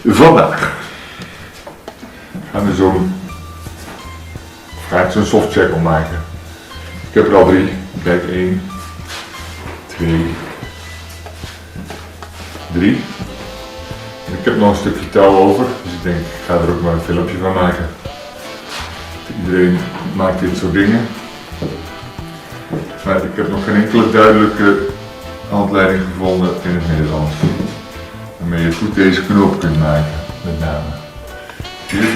Vandaag gaan we zo'n soft check maken. Ik heb er al 3. Kijk, 1, 2, 3. Ik heb nog een stukje touw over, dus ik denk ik ga er ook maar een filmpje van maken. Iedereen maakt dit soort dingen. Maar ik heb nog geen enkele duidelijke handleiding gevonden in het Nederlands. Waarmee je goed deze knoop kunt maken, met name. Hier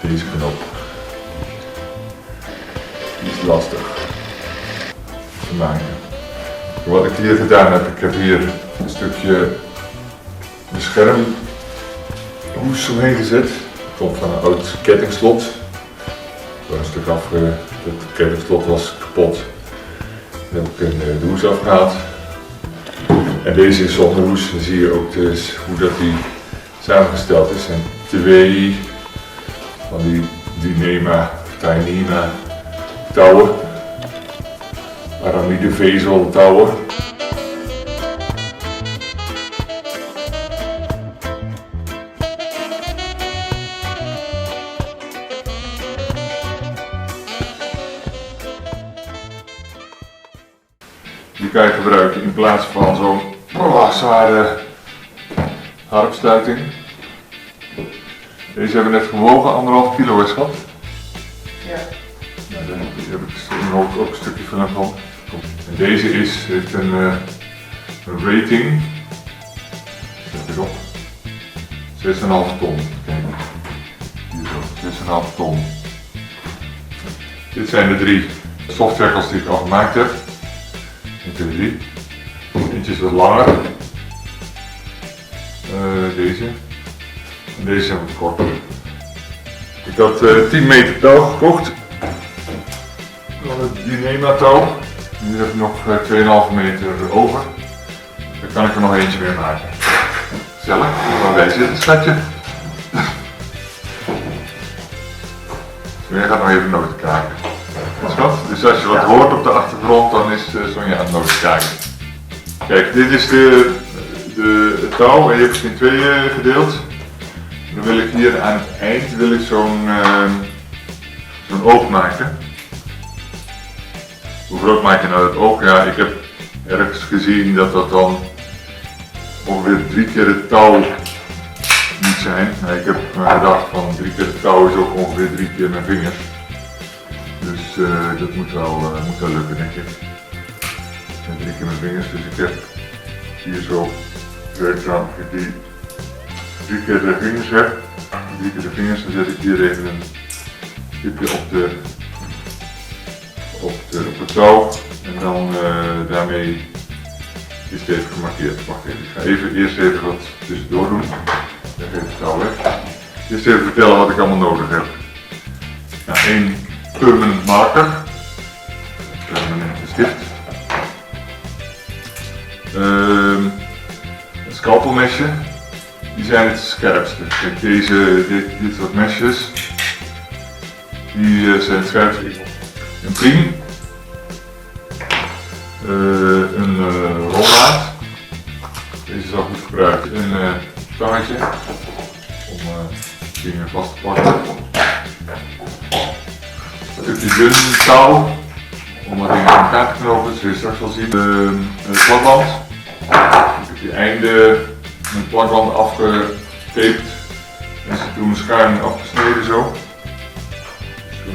deze knop. Die is lastig te maken. Wat ik hier gedaan heb, ik heb hier een stukje beschermhoes omheen gezet. Dat komt van een oud kettingslot. Door een stuk het kettingslot was kapot. Dan heb ik de hoes afgehaald. En deze is zonder hoes. Dan zie je ook dus hoe dat die samengesteld is. En 2 van die Dyneema touwen. Aramidevezel touwen. Die kan je gebruiken in plaats van zo'n zware harpsluiting. Deze hebben we net gewogen, 1,5 kilo is dat. Ja. Daar heb ik ook een stukje van van. En deze heeft een rating. Zet erop. 6,5 ton. Kijk. Hier zo, 6,5 ton. Dit zijn de 3 softcheckers die ik al gemaakt heb. 1, 2, 3. Eentje is wat langer. Deze. En deze zijn wat korter. Ik had 10 meter touw gekocht. Van het Dyneema touw. Nu heb ik nog 2,5 meter over. Dan kan ik er nog eentje mee maken. Gezellig, waar wij zitten, schatje. Sonja gaat nog even noten kijken. Schat, dus als je wat hoort op de achtergrond, dan is Sonja aan het noten kijken. Kijk, dit is het touw en je hebt het in 2 gedeeld. Dan wil ik hier aan het eind zo'n oog maken. Hoe groot maak je nou het oog? Ja, ik heb ergens gezien dat dan ongeveer 3 keer het touw moet zijn. Nou, ik heb gedacht van 3 keer het touw is ook ongeveer 3 keer mijn vingers. Dus dat moet wel lukken, denk ik. En 3 keer mijn vingers, dus ik heb hier zo gewerkt aan dat ik die 3 keer de vingers heb. 3 keer de vingers, dan zet ik hier even een stipje op het touw. En dan daarmee is het even gemarkeerd. Wacht even, ik ga eerst even wat tussendoor doen. Leg even het touw weg. Eerst even vertellen wat ik allemaal nodig heb. Nou, 1 permanent marker. Permanente stift. Een scalpelmesje. Die zijn het scherpste. Kijk, dit soort mesjes. Die zijn het scherpste. Een priem. Een rolmaat. Deze is al goed gebruikt. Een tangetje om dingen vast te pakken. Een stukje dun touw om wat dingen aan elkaar te knopen, dat zul je straks wel zien. Een plakband. Ik heb die einde met plakband afgetaped en ze toen schuin afgesneden zo.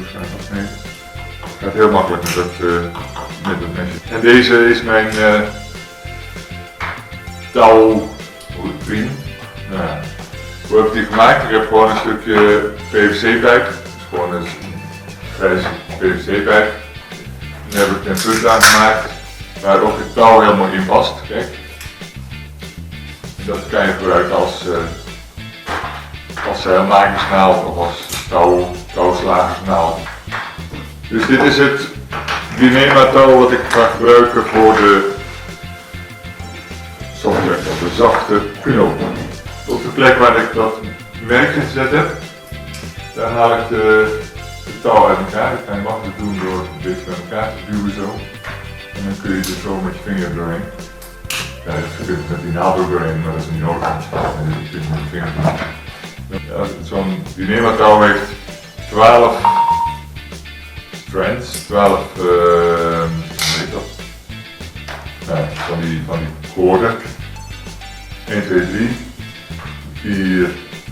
Schuin afgesneden. Het gaat heel makkelijk met dat mesje. En deze is mijn touwriem. Nou, hoe heb ik die gemaakt? Ik heb gewoon een stukje PVC-pijp. Dus gewoon een grijze PVC-pijp. Daar heb ik een punt aan gemaakt waar ook het touw helemaal in past. Kijk. En dat kan je gebruiken als zeilmakersnaald of als touwslagersnaald. Dus dit is het Dyneema touw wat ik ga gebruiken voor de software, de zachte knoop. Op de plek waar ik dat merkje gezet heb, daar haal ik de touw uit elkaar. Dat kan je makkelijk doen door een beetje bij elkaar te duwen zo. En dan kun je er zo met je vinger doorheen. Ja, je kunt met die naald ook doorheen, maar dat is niet nodig. ik zit met mijn vingers. Ja, zo'n Dyneema-touw heeft 12 strands, 12 hoe heet dat? Ja, van die koorden. 1, 2, 3, 4,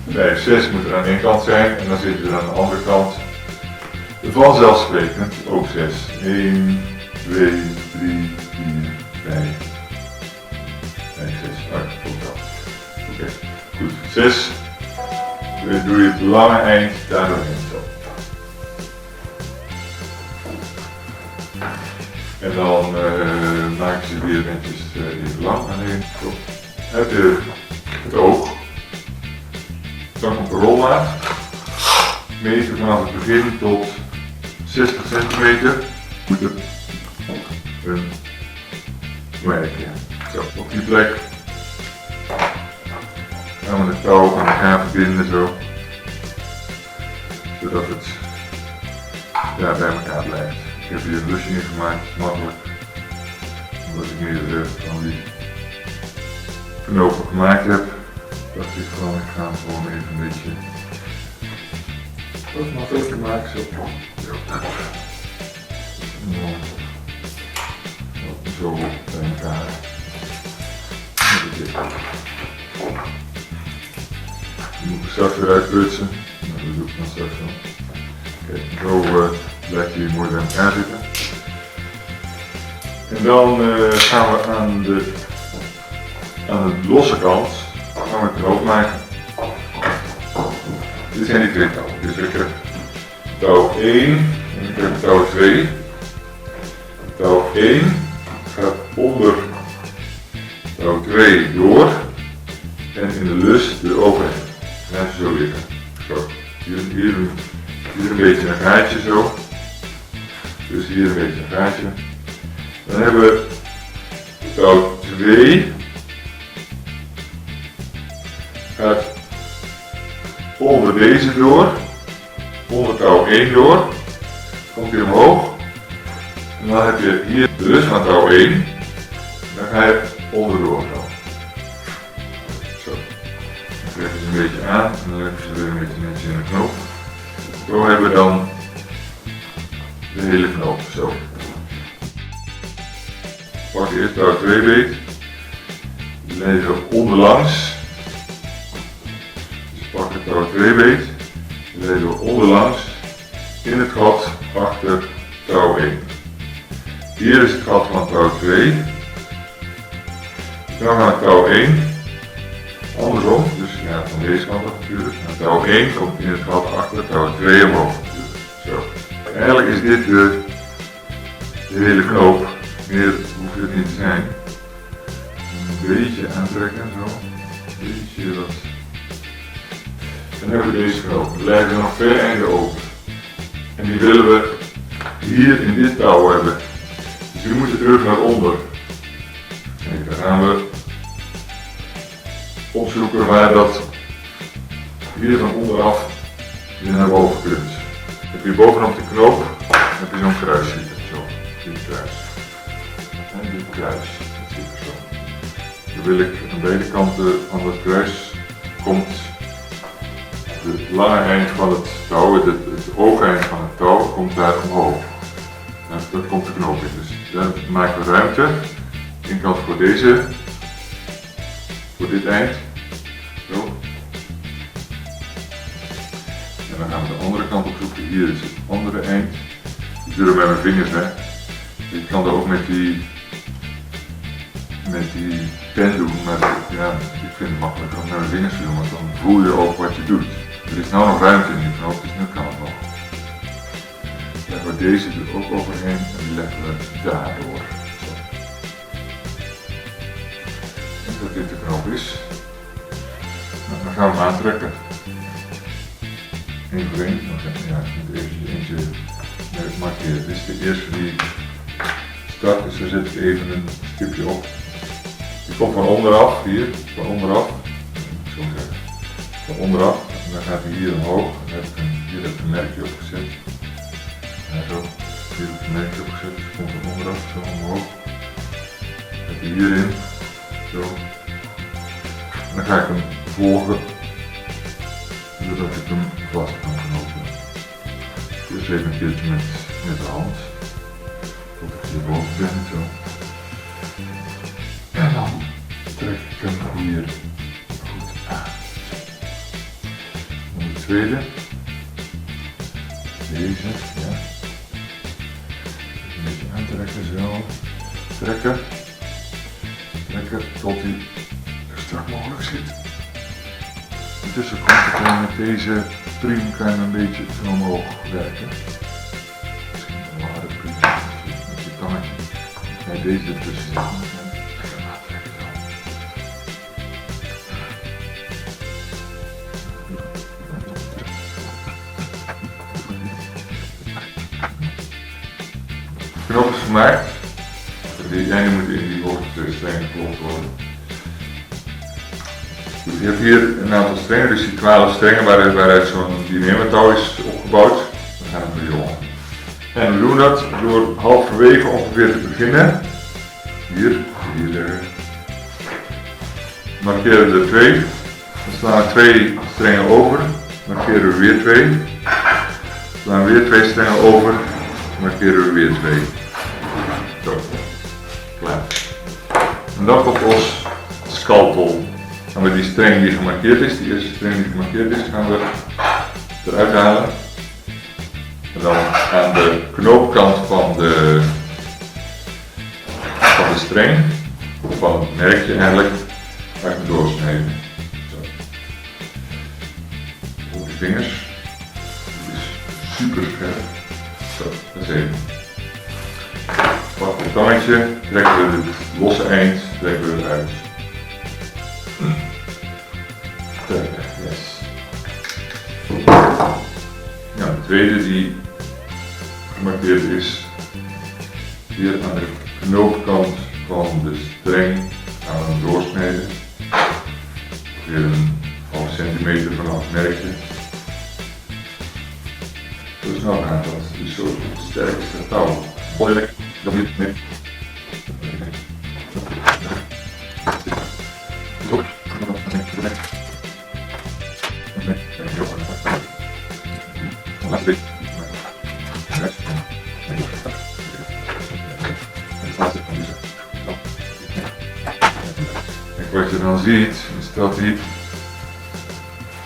5, 6 moet er aan één kant zijn en dan zitten er aan de andere kant vanzelfsprekend ook 6. 1, 2, 3, 4, 5, 6. Oh, klopt wel. Oké, goed. 6. Doe je het lange eind daar doorheen zo. En dan maak je ze weer netjes even lang alleen. Zo. Uit het oog. Dan komt de rolmaat. Meten vanaf het begin tot 60 centimeter. Moet het een werkje. Zo, op die plek gaan we het touw aan elkaar verbinden zo. Zodat het bij elkaar blijft. Ik heb hier een lusje in gemaakt, makkelijk. Omdat ik meer van die knopen gemaakt heb. Dacht ik van, ik ga hem gewoon even een beetje wat makkelijker maken zo. Zo bij elkaar. Die moet ik straks weer uitprutsen. Nou, dat doe ik dan straks wel. Kijk, zo blijft hij mooi bij elkaar zitten. En dan gaan we aan de losse kant gaan we het knoop maken. Dit zijn die twee touwen. Dus ik heb touw 1 en ik heb touw 2. Touw 1 gaat onder touw 2 door en in de lus eroverheen. Laat je zo liggen. Zo. Hier een beetje een gaatje zo. Dus hier een beetje een gaatje. Dan hebben we touw 2 gaat onder deze door, onder touw 1 door, komt hier omhoog. En dan heb je hier de lus van touw 1. En dan ga je onderdoor gaan. Zo. Dan trek je ze een beetje aan en dan leg je ze weer een beetje netjes in de knoop. Zo hebben we dan de hele knoop. Zo. Pak eerst touw 2 beet. Leg je onderlangs. Dus pak het touw 2 beet. Leg je onderlangs in het gat achter touw 1. Hier is het gat van touw 2. Dan gaat touw 1 andersom, dus ja, van deze kant op natuurlijk. Touw 1 komt in het gat achter touw 2 omhoog. Zo. Eigenlijk is dit de hele knoop. Meer hoeft het niet te zijn. Een beetje aantrekken, zo. Een beetje wat. Dan hebben we deze knoop. We leggen er nog 2 einden open. En die willen we hier in dit touw hebben. Dus die moeten terug naar onder. Kijk, dan gaan we opzoeken waar dat hier van onderaf weer naar boven kunt. Heb je bovenop de knoop, heb je zo'n kruis zitten. Zo, dit kruis. En dit kruis, dat zit er zo. Dan wil ik aan beide kanten van het kruis komt het lange eind van het touw, het oogeind van het touw komt daar omhoog. En dat komt de knoop in. Dus daar maken we ruimte. Eén kant voor deze, voor dit eind. Zo. En dan gaan we de andere kant opzoeken. Hier is het andere eind. Ik doe het met mijn vingers weg. Je kan dat ook met die pen doen, maar ja, ik vind het makkelijker om met mijn vingers te doen, want dan voel je ook wat je doet. Er is nou nog ruimte in die knoop, dus nu kan het nog. Leggen we deze er ook overheen en die leggen we daardoor. Zo. En dat dit de knoop is, nou, dan gaan we hem aantrekken. Eén voor één. Ja, ik moet even eentje markeren. Dit is de eerste die start, dus daar zet ik even een stipje op. Die komt van onderaf, hier, van onderaf. Zo zeggen. Van onderaf, en dan gaat hij hier omhoog. Hier heb ik een merkje opgezet. Ja, zo. Hier heb ik een merkje opgezet, dus komt van onderaf, zo omhoog. Dan gaat hij hierin, zo. Dan ga ik hem volgen, zodat ik hem vast kan knopen. Dus even een keertje met de hand, tot ik hierboven ben, zo. En dan trek ik hem hier goed aan. Dan de tweede. Deze, ja. Een beetje aantrekken, zo. Trekken. Trekken tot hij zo strak mogelijk zit. Intussen kan ik met deze priem een beetje zo omhoog werken. Misschien een wel harde priem met je tangetje. Ga je deze ertussen zetten. Lekker aantrekken zo. De knop is gemaakt. Die ene moet in die hoogte-strengen geklopt worden. Dus je hebt hier een aantal strengen, dus die 12 strengen waaruit zo'n dynamotouw is opgebouwd. We gaan het nu jongen. En we doen dat door halverwege ongeveer te beginnen. Hier leggen. Markeren we er 2. Dan slaan er 2 strengen over. Markeren we weer 2. Slaan we weer 2 strengen over. Markeren we weer 2. Zo. Klaar. En dan komt ons scalpel. Gaan we die streng die gemarkeerd is, die eerste streng die gemarkeerd is, gaan we eruit halen. En dan aan de knoopkant van de streng, of van het merkje eigenlijk, ga ik hem doorsnijden. Zo. Op de vingers. Het is super scherp. Zo, dat is één. Pak het tangetje, trekken we het losse eind, trekken we eruit. Trekken, yes. Nou, de tweede die gemarkeerd is, hier aan de knoopkant van de streng gaan we hem doorsnijden. Weer een half centimeter vanaf het merkje. Zo snel gaat dat, dus zo sterk is het touw. Wat je dan ziet, is dat hier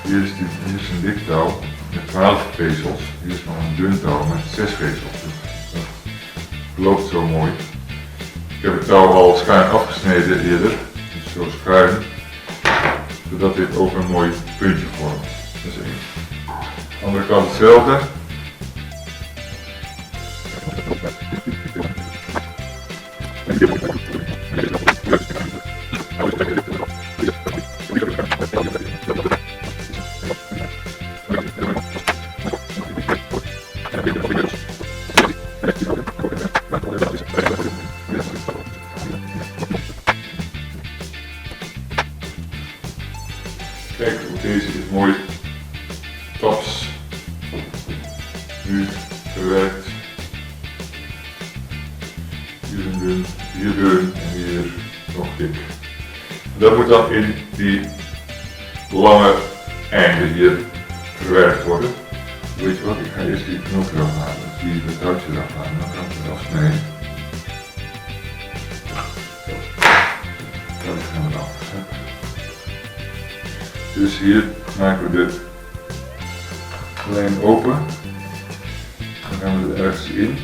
is een dik touw met 12 vezels, hier is nog een dun touw met 6 vezels. Dus dat loopt zo mooi. Ik heb het touw al schuin afgesneden eerder, dus zo schuin, zodat dit ook een mooi puntje vormt. Dat is één. Andere kant hetzelfde. Kijk, ook deze is mooi taps, nu verwerkt. Hier een dun, hier dun en hier nog dik. Dat moet dan in die lange einden hier verwerkt worden. Weet je wat, ik ga eerst die knoop eraf halen, dus die het touwtje eraf halen, dan kan ik het afsnijden. Dat gaan we af. Dus hier maken we de lijn open. Dan gaan we er ergens in.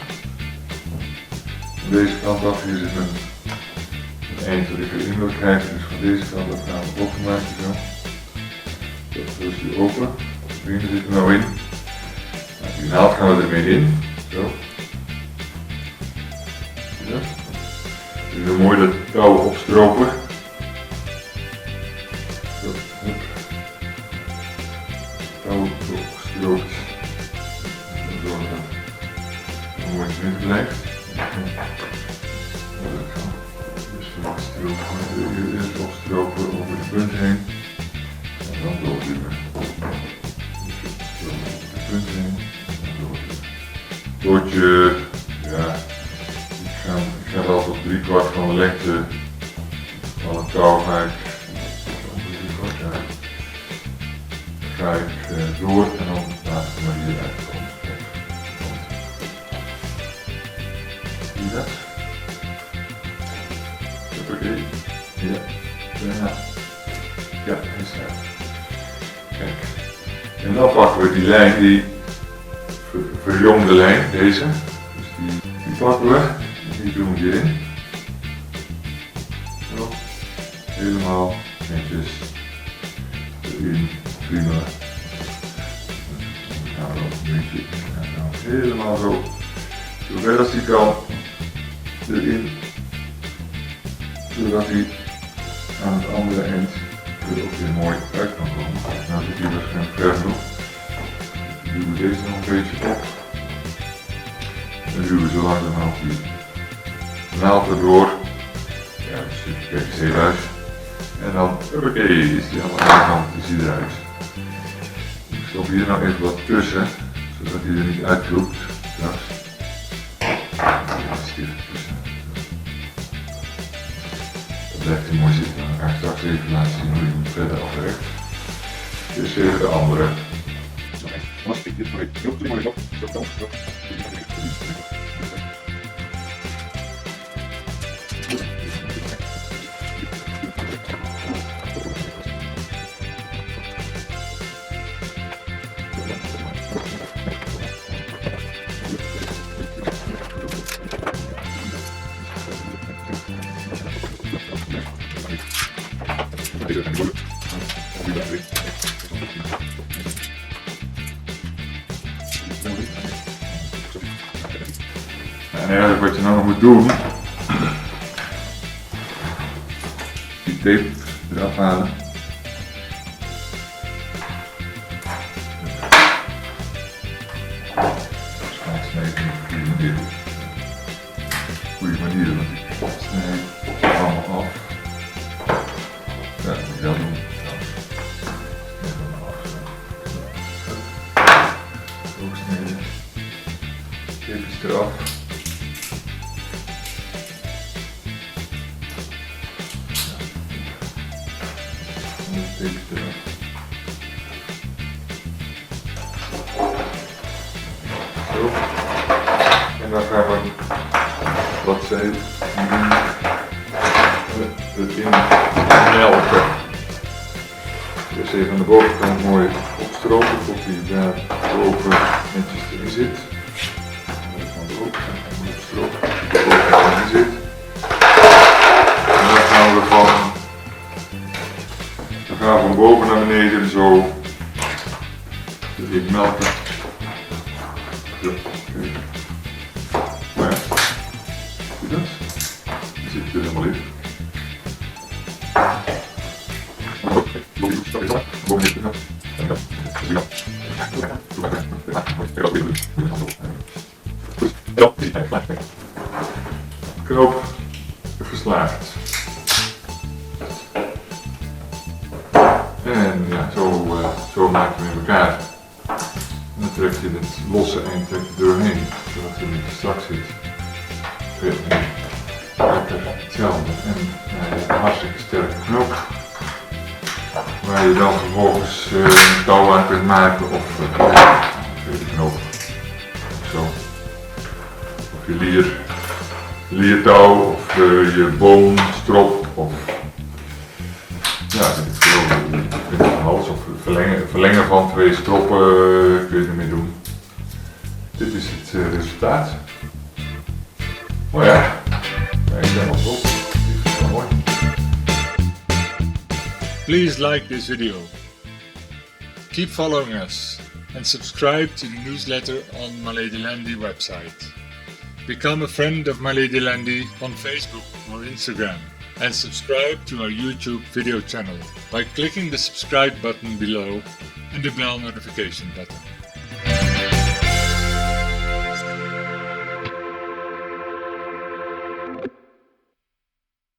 Van deze kant af, hier zit een eind dat ik erin wil krijgen, dus van deze kant af gaan we openmaken zo. Zo is die open. De benen zitten er nou in. Nou, die naald gaan we ermee in. Zo. Zie je dat? Dus heel mooi dat touw opstropen. Zo, hup. Touw opgestroopt. Zorgen dat het mooi in het blijft. Dus eerst opstropen over de punt heen. En dan doorduwen. Over de punt heen. En dan doorduwen. Doortje, ja, ik ga wel tot 3/4 van de lengte van het touw ga ik. ga ik door en dan laat ik maar hier uitkomen. Zie je dat? Oké. Ja. Ja, is uit. Kijk. En dan pakken we die lijn, die verjongde lijn, deze. Dus die pakken we, die doen we hierin. Zo. Helemaal netjes erin, prima. Nou, een beetje, nou, helemaal zo ver als die kan erin, zodat hij aan het andere eind er ook weer mooi uit kan komen. Nou zit hij waarschijnlijk ver genoeg. Dan duwen we deze nog een beetje op. En duwen we zo langzamerhand die naald erdoor. Ja, een stukje, kijk eens heel uit. En dan, oké, is die aan de andere kant, is die eruit. Ik stop hier nou even wat tussen, zodat hij er niet uitvloekt straks. Dat blijft hij mooi zitten, dan ga ik straks even laten zien hoe je hem verder afwerkt. Dus even de andere. En eigenlijk wat je nou nog moet doen, die tape eraf halen. Waarschijnlijk snij ik niet op de goede manier, want ik snij het allemaal af. Ja, dat moet ik wel doen. Zo snijden. Tapes eraf. Zo. En dan gaan we wat zij doen erin melken. Dus even aan de bovenkant mooi opstropen tot hij daar boven netjes erin zit. Van de bovenkant mooi opstropen tot hij de bovenkant erin zit. En dan gaan we van boven naar beneden zo erin melken. Zo, okay. Maar ja, zie je dat? Die zit er helemaal in. Knoop geslaagd. En ja, zo maken we in elkaar. En dan trek je het losse eind er doorheen, zodat het een beetje strak zit. Lekker hetzelfde. En ja, je hebt een hartstikke sterke knoop. Waar je dan vervolgens een touw aan kunt maken of de knoop. Zo. Of je liertouw of je boomstrop of ja, dit is veel hals of verlengen van 2 stroppen kun je ermee doen. Dit is het resultaat. Maar ja, ik ben wel top. Dit is wel mooi. Please like this video. Keep following us and subscribe to the newsletter on My Lady Landy website. Become a friend of My Lady Landy on Facebook or Instagram and subscribe to our YouTube video channel by clicking the subscribe button below and the bell notification button.